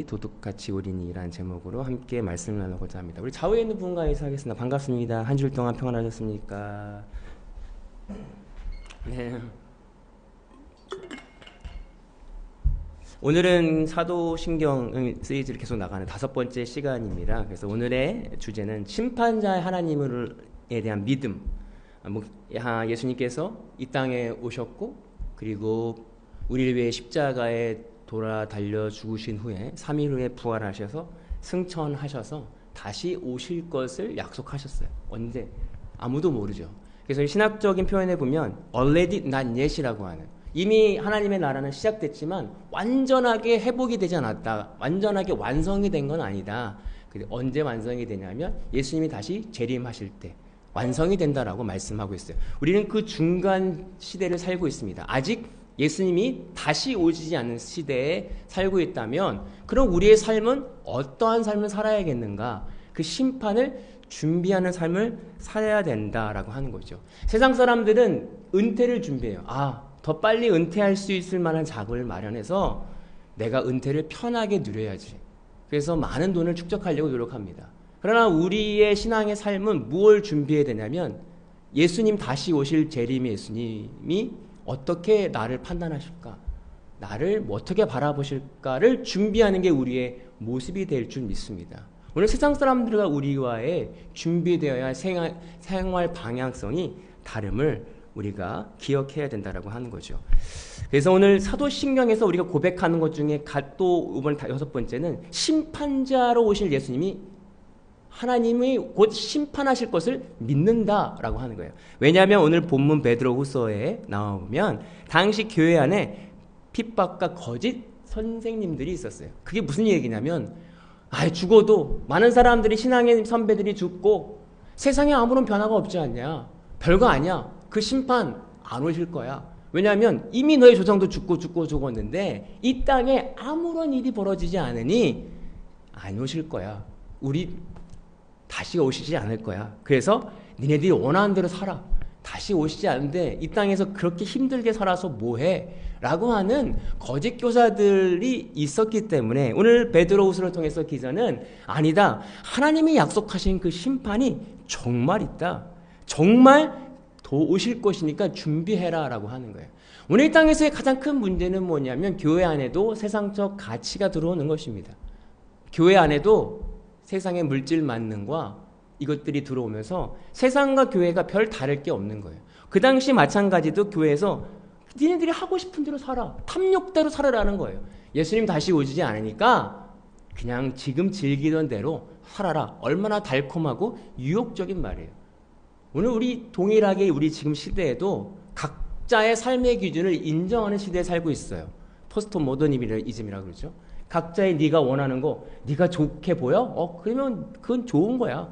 도둑같이 우리니라는 제목으로 함께 말씀을 나누고자 합니다. 우리 좌우에 있는 분과 인사하겠습니다. 반갑습니다. 한 주일 동안 평안하셨습니까? 네. 오늘은 사도신경 시리즈를 계속 나가는 5번째 시간입니다. 그래서 오늘의 주제는 심판자의 하나님에 대한 믿음. 예수님께서 이 땅에 오셨고, 그리고 우리를 위해 십자가에 돌아 달려 죽으신 후에 3일 후에 부활하셔서 승천하셔서 다시 오실 것을 약속하셨어요. 언제? 아무도 모르죠. 그래서 신학적인 표현에 보면 already not yet이라고 하는, 이미 하나님의 나라는 시작됐지만 완전하게 회복이 되지 않았다, 완전하게 완성이 된 건 아니다. 언제 완성이 되냐면 예수님이 다시 재림하실 때 완성이 된다라고 말씀하고 있어요. 우리는 그 중간 시대를 살고 있습니다. 아직 예수님이 다시 오시지 않는 시대에 살고 있다면, 그럼 우리의 삶은 어떠한 삶을 살아야겠는가? 그 심판을 준비하는 삶을 살아야 된다라고 하는 거죠. 세상 사람들은 은퇴를 준비해요. 더 빨리 은퇴할 수 있을 만한 자금을 마련해서 내가 은퇴를 편하게 누려야지. 그래서 많은 돈을 축적하려고 노력합니다. 그러나 우리의 신앙의 삶은 무엇을 준비해야 되냐면, 예수님 다시 오실 재림의 예수님이 어떻게 나를 판단하실까? 나를 어떻게 바라보실까를 준비하는 게 우리의 모습이 될 줄 믿습니다. 오늘 세상 사람들과 우리와의 준비되어야 할 생활 방향성이 다름을 우리가 기억해야 된다라고 하는 거죠. 그래서 오늘 사도신경에서 우리가 고백하는 것 중에 또 이번 6번째는 심판자로 오실 예수님이 하나님이 곧 심판하실 것을 믿는다라고 하는 거예요. 왜냐하면 오늘 본문 베드로후서에 나오면 당시 교회 안에 핍박과 거짓 선생님들이 있었어요. 그게 무슨 얘기냐면, 죽어도 많은 사람들이, 신앙의 선배들이 죽고 세상에 아무런 변화가 없지 않냐, 별거 아니야, 그 심판 안 오실 거야. 왜냐하면 이미 너의 조상도 죽고 죽었는데 이 땅에 아무런 일이 벌어지지 않으니 안 오실 거야. 우리 다시 오시지 않을 거야. 그래서 니네들이 원하는 대로 살아. 다시 오시지 않는데 이 땅에서 그렇게 힘들게 살아서 뭐해? 라고 하는 거짓 교사들이 있었기 때문에 오늘 베드로후서를 통해서 기자는 아니다, 하나님이 약속하신 그 심판이 정말 있다, 정말 더 오실 것이니까 준비해라 라고 하는 거예요. 오늘 이 땅에서의 가장 큰 문제는 뭐냐면, 교회 안에도 세상적 가치가 들어오는 것입니다. 교회 안에도 세상의 물질 만능과 이것들이 들어오면서 세상과 교회가 별 다를 게 없는 거예요. 그 당시 마찬가지도 교회에서 니네들이 하고 싶은 대로 살아, 탐욕대로 살아라는 거예요. 예수님 다시 오시지 않으니까 그냥 지금 즐기던 대로 살아라. 얼마나 달콤하고 유혹적인 말이에요. 오늘 우리 동일하게 우리 지금 시대에도 각자의 삶의 기준을 인정하는 시대에 살고 있어요. 포스트 모더니즘이라고 그러죠. 각자의 네가 원하는 거, 네가 좋게 보여? 그러면 그건 좋은 거야.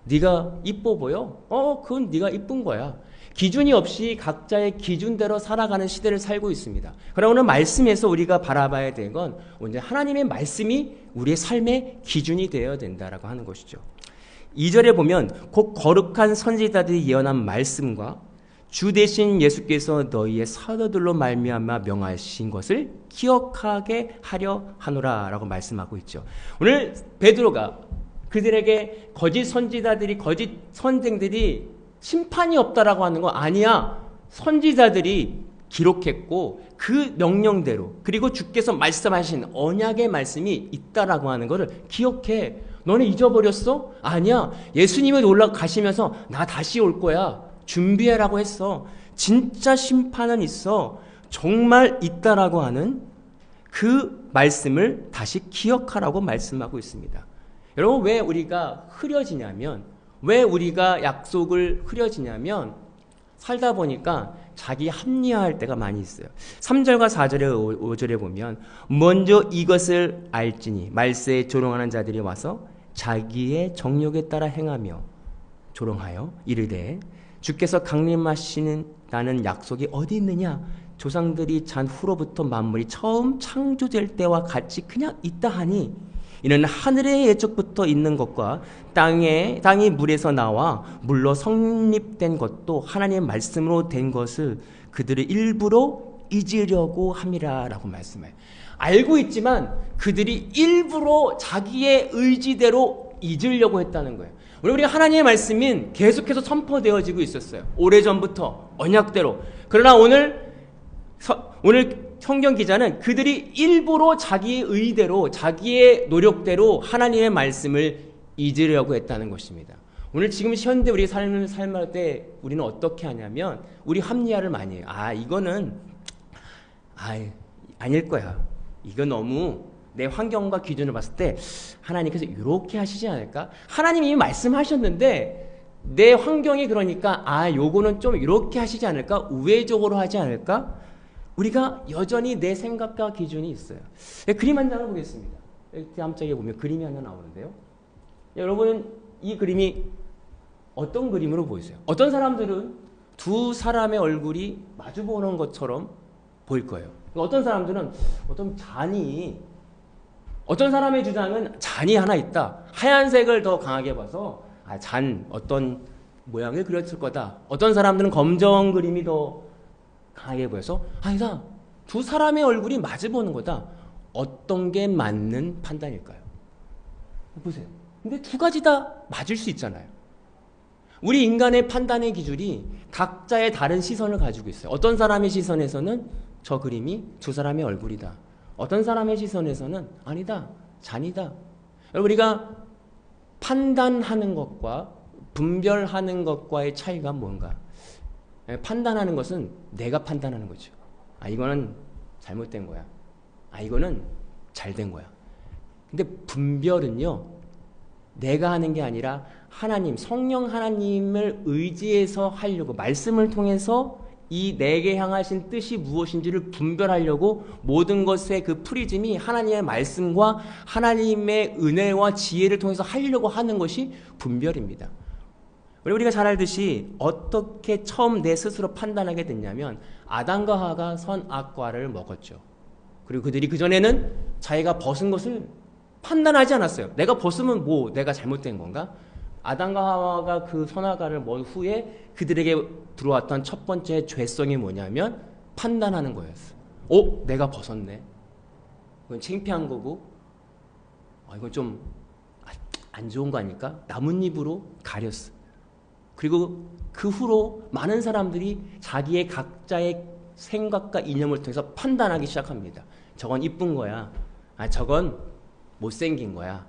네가 이뻐 보여? 그건 네가 이쁜 거야. 기준이 없이 각자의 기준대로 살아가는 시대를 살고 있습니다. 그러나 오늘 말씀에서 우리가 바라봐야 될 건 오늘 하나님의 말씀이 우리의 삶의 기준이 되어야 된다라고 하는 것이죠. 2절에 보면 곧 거룩한 선지자들이 예언한 말씀과 주 대신 예수께서 너희의 사도들로 말미암아 명하신 것을 기억하게 하려 하노라 라고 말씀하고 있죠. 오늘 베드로가 그들에게 거짓 선지자들이, 거짓 선생들이 심판이 없다라고 하는 거 아니야. 선지자들이 기록했고 그 명령대로, 그리고 주께서 말씀하신 언약의 말씀이 있다라고 하는 것을 기억해. 너네 잊어버렸어? 아니야. 예수님이 올라가시면서 나 다시 올 거야. 준비해라고 했어. 진짜 심판은 있어. 정말 있다라고 하는 그 말씀을 다시 기억하라고 말씀하고 있습니다. 여러분, 왜 우리가 흐려지냐면, 왜 우리가 약속을 흐려지냐면, 살다 보니까 자기 합리화할 때가 많이 있어요. 3절과 4절에 5절에 보면 먼저 이것을 알지니 말세에 조롱하는 자들이 와서 자기의 정욕에 따라 행하며 조롱하여 이르되 주께서 강림하시는 약속이 어디 있느냐? 조상들이 잔 후로부터 만물이 처음 창조될 때와 같이 그냥 있다 하니 이는 하늘의 예적부터 있는 것과 땅이 물에서 나와 물로 성립된 것도 하나님의 말씀으로 된 것을 그들을 일부러 잊으려고 함이라 라고 말씀해요. 알고 있지만 그들이 일부러 자기의 의지대로 잊으려고 했다는 거예요. 우리가 하나님의 말씀인 계속해서 선포되어지고 있었어요. 오래전부터 언약대로. 그러나 오늘 성경 기자는 그들이 일부러 자기의 의대로 자기의 노력대로 하나님의 말씀을 잊으려고 했다는 것입니다. 오늘 지금 현대 우리 삶을 살할 때 우리는 어떻게 하냐면 우리 합리화를 많이 해요. 이거는 아닐 거야. 이거 너무 내 환경과 기준을 봤을 때 하나님께서 이렇게 하시지 않을까? 하나님이 이미 말씀하셨는데 내 환경이 그러니까 요거는 좀 이렇게 하시지 않을까? 우회적으로 하지 않을까? 우리가 여전히 내 생각과 기준이 있어요. 그림 한 장을 보겠습니다. 다음 장에 보면 그림이 하나 나오는데요. 여러분은 이 그림이 어떤 그림으로 보이세요? 어떤 사람들은 두 사람의 얼굴이 마주보는 것처럼 보일 거예요. 어떤 사람들은 어떤 사람의 주장은 잔이 하나 있다. 하얀색을 더 강하게 봐서 어떤 모양을 그렸을 거다. 어떤 사람들은 검정 그림이 더 강하게 보여서 아니다. 두 사람의 얼굴이 마주보는 거다. 어떤 게 맞는 판단일까요? 보세요. 근데 두 가지 다 맞을 수 있잖아요. 우리 인간의 판단의 기준이 각자의 다른 시선을 가지고 있어요. 어떤 사람의 시선에서는 저 그림이 두 사람의 얼굴이다. 어떤 사람의 시선에서는 아니다. 잔이다. 여러분 우리가 판단하는 것과 분별하는 것과의 차이가 뭔가? 판단하는 것은 내가 판단하는 거죠. 이거는 잘못된 거야. 이거는 잘된 거야. 근데 분별은요. 내가 하는 게 아니라 하나님, 성령 하나님을 의지해서 하려고 말씀을 통해서 이 내게 향하신 뜻이 무엇인지를 분별하려고 모든 것의 그 프리즘이 하나님의 말씀과 하나님의 은혜와 지혜를 통해서 하려고 하는 것이 분별입니다. 우리가 잘 알듯이 어떻게 처음 내 스스로 판단하게 됐냐면 아담과 하와가 선악과를 먹었죠. 그리고 그들이 그전에는 자기가 벗은 것을 판단하지 않았어요. 내가 벗으면 내가 잘못된 건가? 아담과 하와가 그 선악과를 먹은 후에 그들에게 들어왔던 첫 번째 죄성이 뭐냐면 판단하는 거였어. 내가 벗었네. 이건 창피한 거고, 이건 좀 안 좋은 거 아닐까? 나뭇잎으로 가렸어. 그리고 그 후로 많은 사람들이 자기의 각자의 생각과 이념을 통해서 판단하기 시작합니다. 저건 이쁜 거야. 저건 못생긴 거야.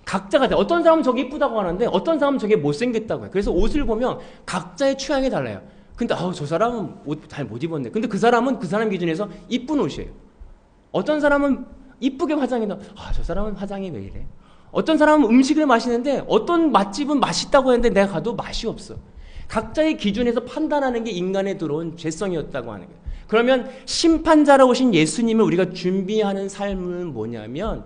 각자가 돼. 어떤 사람은 저게 이쁘다고 하는데 어떤 사람은 저게 못생겼다고 해요. 그래서 옷을 보면 각자의 취향이 달라요. 근데 저 사람은 옷 잘 못 입었네. 근데 그 사람은 그 사람 기준에서 이쁜 옷이에요. 어떤 사람은 이쁘게 화장해도 저 사람은 화장이 왜 이래. 어떤 사람은 음식을 마시는데 어떤 맛집은 맛있다고 했는데 내가 가도 맛이 없어. 각자의 기준에서 판단하는 게 인간에 들어온 죄성이었다고 하는 거예요. 그러면 심판자로 오신 예수님을 우리가 준비하는 삶은 뭐냐면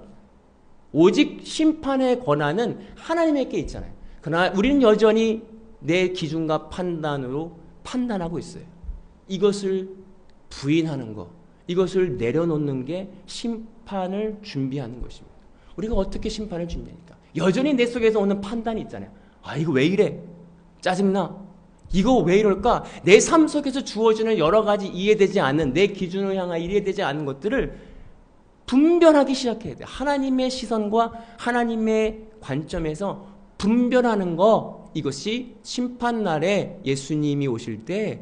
오직 심판의 권한은 하나님에게 있잖아요. 그러나 우리는 여전히 내 기준과 판단으로 판단하고 있어요. 이것을 부인하는 것, 이것을 내려놓는 게 심판을 준비하는 것입니다. 우리가 어떻게 심판을 준비합니까? 여전히 내 속에서 오는 판단이 있잖아요. 이거 왜 이래? 짜증나. 이거 왜 이럴까? 내 삶 속에서 주어지는 여러 가지 이해되지 않는 내 기준을 향한 이해되지 않는 것들을 분별하기 시작해야 돼요. 하나님의 시선과 하나님의 관점에서 분별하는 거, 이것이 심판날에 예수님이 오실 때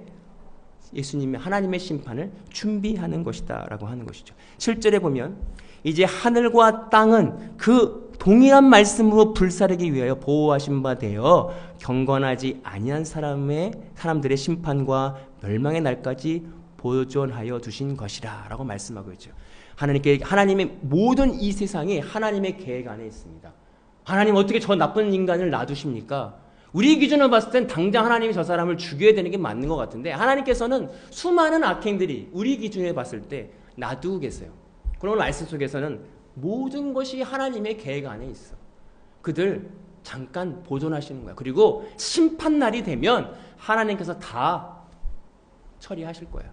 예수님이 하나님의 심판을 준비하는 것이다 라고 하는 것이죠. 7절에 보면 이제 하늘과 땅은 그 동일한 말씀으로 불사르기 위하여 보호하신 바 되어 경건하지 아니한 사람들의 심판과 멸망의 날까지 보존하여 두신 것이라 라고 말씀하고 있죠. 하나님의 모든 이 세상이 하나님의 계획 안에 있습니다. 하나님 어떻게 저 나쁜 인간을 놔두십니까? 우리 기준으로 봤을 땐 당장 하나님이 저 사람을 죽여야 되는 게 맞는 것 같은데 하나님께서는 수많은 악행들이 우리 기준에 봤을 때 놔두고 계세요. 그런 말씀 속에서는 모든 것이 하나님의 계획 안에 있어. 그들 잠깐 보존하시는 거야. 그리고 심판날이 되면 하나님께서 다 처리하실 거야.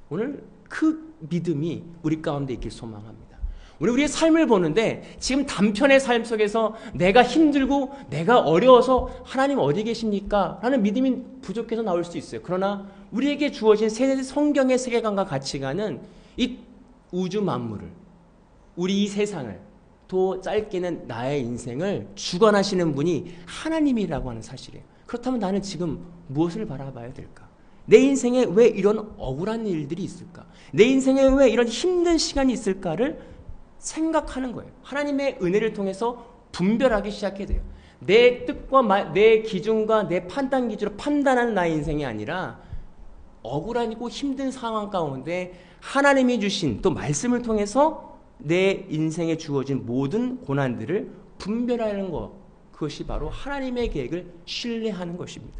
오늘 그 믿음이 우리 가운데 있길 소망합니다. 우리의 삶을 보는데 지금 단편의 삶 속에서 내가 힘들고 내가 어려워서 하나님 어디 계십니까? 라는 믿음이 부족해서 나올 수 있어요. 그러나 우리에게 주어진 성경의 세계관과 가치관은 이 우주 만물을 우리 이 세상을, 또 짧게는 나의 인생을 주관하시는 분이 하나님이라고 하는 사실이에요. 그렇다면 나는 지금 무엇을 바라봐야 될까? 내 인생에 왜 이런 억울한 일들이 있을까? 내 인생에 왜 이런 힘든 시간이 있을까를 생각하는 거예요. 하나님의 은혜를 통해서 분별하기 시작해야 돼요. 내 뜻과 내 기준과 내 판단 기준으로 판단하는 나의 인생이 아니라 억울하고 힘든 상황 가운데 하나님이 주신 또 말씀을 통해서 내 인생에 주어진 모든 고난들을 분별하는 것, 그것이 바로 하나님의 계획을 신뢰하는 것입니다.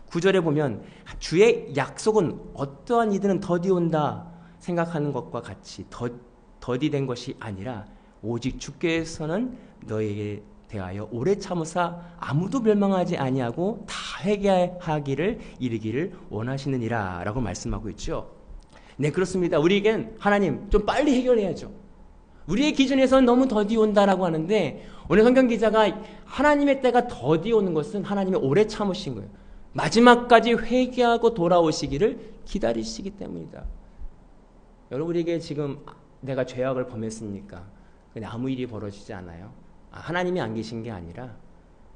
9절에 보면 주의 약속은 어떠한 이들은 더디온다 생각하는 것과 같이 더디된 것이 아니라 오직 주께서는 너에게 대하여 오래 참으사 아무도 멸망하지 아니하고 다 회개하기를 이르기를 원하시느니라 라고 말씀하고 있죠. 네, 그렇습니다. 우리에겐 하나님 좀 빨리 해결해야죠. 우리의 기준에서는 너무 더디온다라고 하는데 오늘 성경 기자가 하나님의 때가 더디오는 것은 하나님이 오래 참으신 거예요. 마지막까지 회개하고 돌아오시기를 기다리시기 때문이다. 여러분, 우리에게 지금 내가 죄악을 범했으니까 근데 아무 일이 벌어지지 않아요. 하나님이 안 계신 게 아니라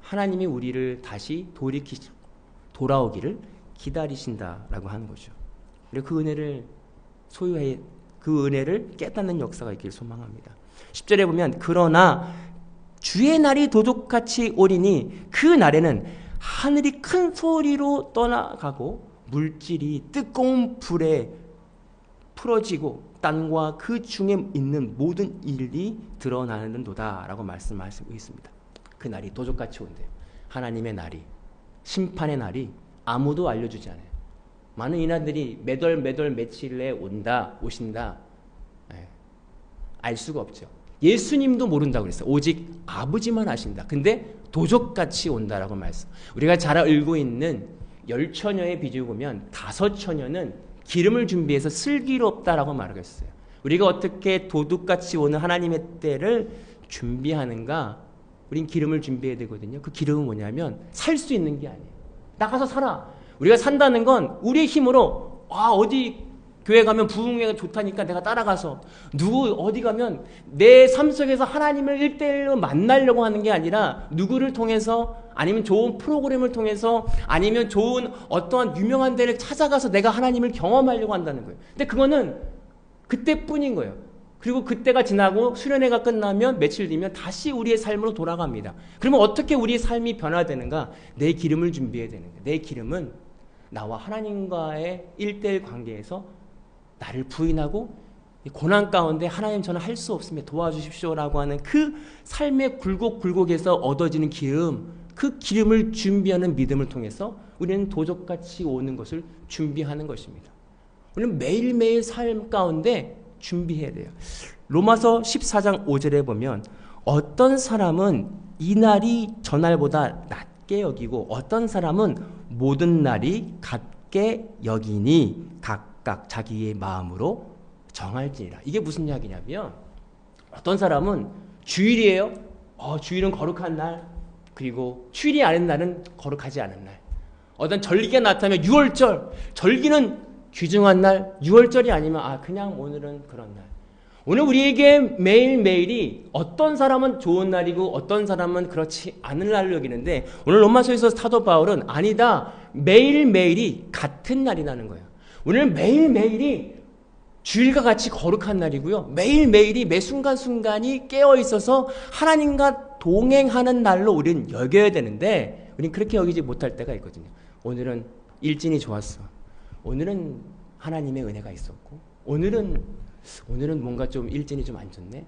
하나님이 우리를 다시 돌아오기를 기다리신다라고 하는 거죠. 그리고 그 은혜를 소유해, 그 은혜를 깨닫는 역사가 있기를 소망합니다. 10절에 보면 그러나 주의 날이 도둑같이 오리니 그 날에는 하늘이 큰 소리로 떠나가고 물질이 뜨거운 불에 풀어지고 땅과 그 중에 있는 모든 일이 드러나는도다 라고 말씀하시고 있습니다. 그 날이 도적같이 온대요. 하나님의 날이, 심판의 날이 아무도 알려주지 않아요. 많은 인하들이 매달 며칠에 오신다 알 수가 없죠. 예수님도 모른다고 그랬어요. 오직 아버지만 아신다. 근데 도적같이 온다라고 말씀. 우리가 잘 알고 있는 10처녀의 비유 보면 5처녀는 기름을 준비해서 슬기롭다라고 말하겠어요. 우리가 어떻게 도둑같이 오는 하나님의 때를 준비하는가? 우린 기름을 준비해야 되거든요. 그 기름은 뭐냐면 살 수 있는 게 아니에요. 나가서 살아. 우리가 산다는 건 우리의 힘으로 어디 교회 가면 부흥회가 좋다니까 내가 따라가서 누구 어디 가면 내 삶 속에서 하나님을 1대1로 만나려고 하는 게 아니라 누구를 통해서 아니면 좋은 프로그램을 통해서 아니면 좋은 어떠한 유명한 데를 찾아가서 내가 하나님을 경험하려고 한다는 거예요. 근데 그거는 그때뿐인 거예요. 그리고 그때가 지나고 수련회가 끝나면 며칠 뒤면 다시 우리의 삶으로 돌아갑니다. 그러면 어떻게 우리의 삶이 변화되는가? 내 기름을 준비해야 되는 거예요. 내 기름은 나와 하나님과의 1대1 관계에서 나를 부인하고 고난 가운데 하나님 저는 할 수 없으면 도와주십시오라고 하는 그 삶의 굴곡에서 얻어지는 기름, 그 기름을 준비하는 믿음을 통해서 우리는 도적같이 오는 것을 준비하는 것입니다. 우리는 매일매일 삶 가운데 준비해야 돼요. 로마서 14장 5절에 보면 어떤 사람은 이 날이 저날보다 낮게 여기고 어떤 사람은 모든 날이 같게 여기니 각각 자기의 마음으로 정할지니라. 이게 무슨 이야기냐면 어떤 사람은 주일이에요. 주일은 거룩한 날. 그리고 주일이 아닌 날은 거룩하지 않은 날. 어떤 절기가 나타나면 6월절. 절기는 귀중한 날. 6월절이 아니면 그냥 오늘은 그런 날. 오늘 우리에게 매일매일이 어떤 사람은 좋은 날이고 어떤 사람은 그렇지 않은 날로 여기는데 오늘 로마서에서 사도 바울은 아니다. 매일매일이 같은 날이라는 거예요. 오늘 매일매일이 주일과 같이 거룩한 날이고요. 매일매일이 매 순간순간이 깨어있어서 하나님과 동행하는 날로 우리는 여겨야 되는데 우리는 그렇게 여기지 못할 때가 있거든요. 오늘은 일진이 좋았어. 오늘은 하나님의 은혜가 있었고 오늘은 뭔가 좀 일진이 좀 안 좋네.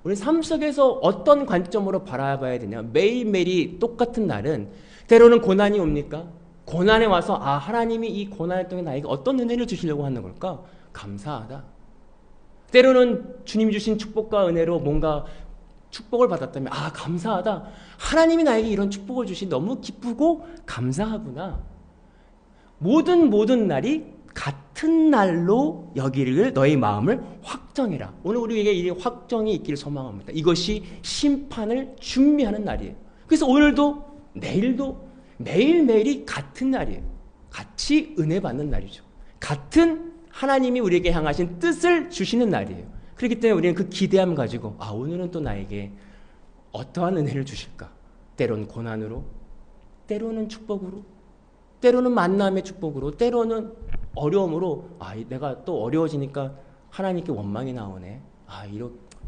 우리 삶 속에서 어떤 관점으로 바라봐야 되냐. 매일매일이 똑같은 날은 때로는 고난이 옵니까? 고난에 와서 하나님이 이 고난을 통해 나에게 어떤 은혜를 주시려고 하는 걸까? 감사하다. 때로는 주님 주신 축복과 은혜로 뭔가 축복을 받았다면 감사하다. 하나님이 나에게 이런 축복을 주시 너무 기쁘고 감사하구나. 모든 날이 같은 날로 여기를 너의 마음을 확정해라. 오늘 우리에게 이 확정이 있기를 소망합니다. 이것이 심판을 준비하는 날이에요. 그래서 오늘도 내일도 매일매일이 같은 날이에요. 같이 은혜 받는 날이죠. 같은 하나님이 우리에게 향하신 뜻을 주시는 날이에요. 그렇기 때문에 우리는 그 기대함 가지고 오늘은 또 나에게 어떠한 은혜를 주실까? 때로는 고난으로, 때로는 축복으로, 때로는 만남의 축복으로, 때로는 어려움으로 내가 또 어려워지니까 하나님께 원망이 나오네.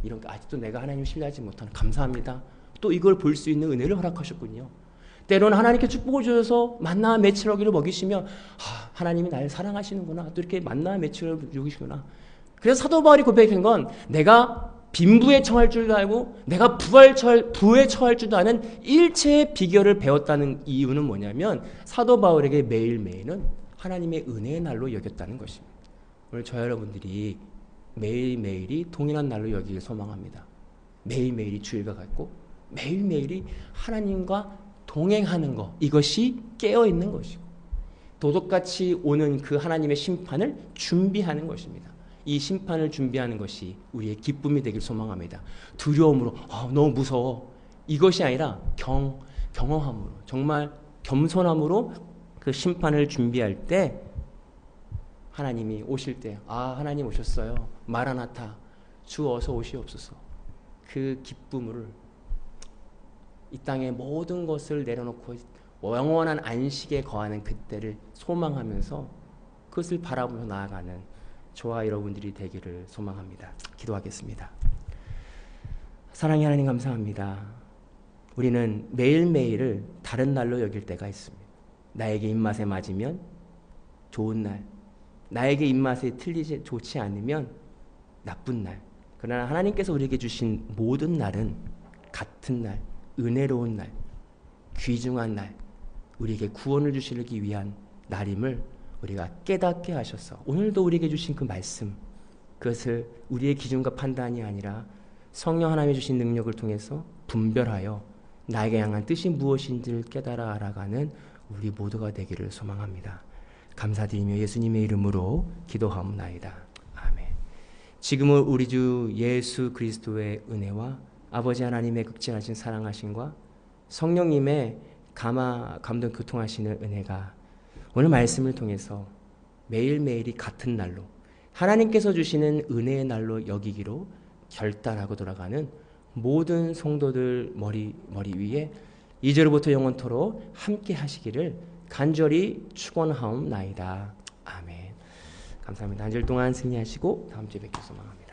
이런 아직도 내가 하나님을 신뢰하지 못하는 감사합니다. 또 이걸 볼 수 있는 은혜를 허락하셨군요. 때로는 하나님께 축복을 주셔서 만나와 매출하기를 먹이시며 하나님이 나를 사랑하시는구나. 또 이렇게 만나와 매출을 먹이시구나. 그래서 사도 바울이 고백한 건 내가 빈부에 처할 줄도 알고 내가 부에 처할 줄도 아는 일체의 비결을 배웠다는 이유는 뭐냐면 사도 바울에게 매일매일은 하나님의 은혜의 날로 여겼다는 것입니다. 오늘 저 여러분들이 매일매일이 동일한 날로 여기길 소망합니다. 매일매일이 주일과 같고 매일매일이 하나님과 동행하는 것, 이것이 깨어있는 것이고 도둑같이 오는 그 하나님의 심판을 준비하는 것입니다. 이 심판을 준비하는 것이 우리의 기쁨이 되길 소망합니다. 두려움으로 너무 무서워 이것이 아니라 경험함으로 정말 겸손함으로 그 심판을 준비할 때 하나님이 오실 때 하나님 오셨어요. 마라나타 주 어서 오시옵소서. 그 기쁨을 이 땅의 모든 것을 내려놓고 영원한 안식에 거하는 그때를 소망하면서 그것을 바라보며 나아가는 저와 여러분들이 되기를 소망합니다. 기도하겠습니다. 사랑의 하나님 감사합니다. 우리는 매일매일을 다른 날로 여길 때가 있습니다. 나에게 입맛에 맞으면 좋은 날, 나에게 입맛에 좋지 않으면 나쁜 날. 그러나 하나님께서 우리에게 주신 모든 날은 같은 날, 은혜로운 날, 귀중한 날, 우리에게 구원을 주시기 위한 날임을 우리가 깨닫게 하셔서 오늘도 우리에게 주신 그 말씀, 그것을 우리의 기준과 판단이 아니라 성령 하나님이 주신 능력을 통해서 분별하여 나에게 향한 뜻이 무엇인지를 깨달아 알아가는 우리 모두가 되기를 소망합니다. 감사드리며 예수님의 이름으로 기도하옵나이다. 아멘. 지금은 우리 주 예수 그리스도의 은혜와 아버지 하나님의 극진하신 사랑하심과 성령님의 감동 교통하시는 은혜가 오늘 말씀을 통해서 매일매일이 같은 날로 하나님께서 주시는 은혜의 날로 여기기로 결단하고 돌아가는 모든 성도들 머리 위에 이제로부터 영원토록 함께 하시기를 간절히 축원하옵나이다. 아멘. 감사합니다. 한 주일 동안 승리하시고 다음 주에 뵙길 소망합니다.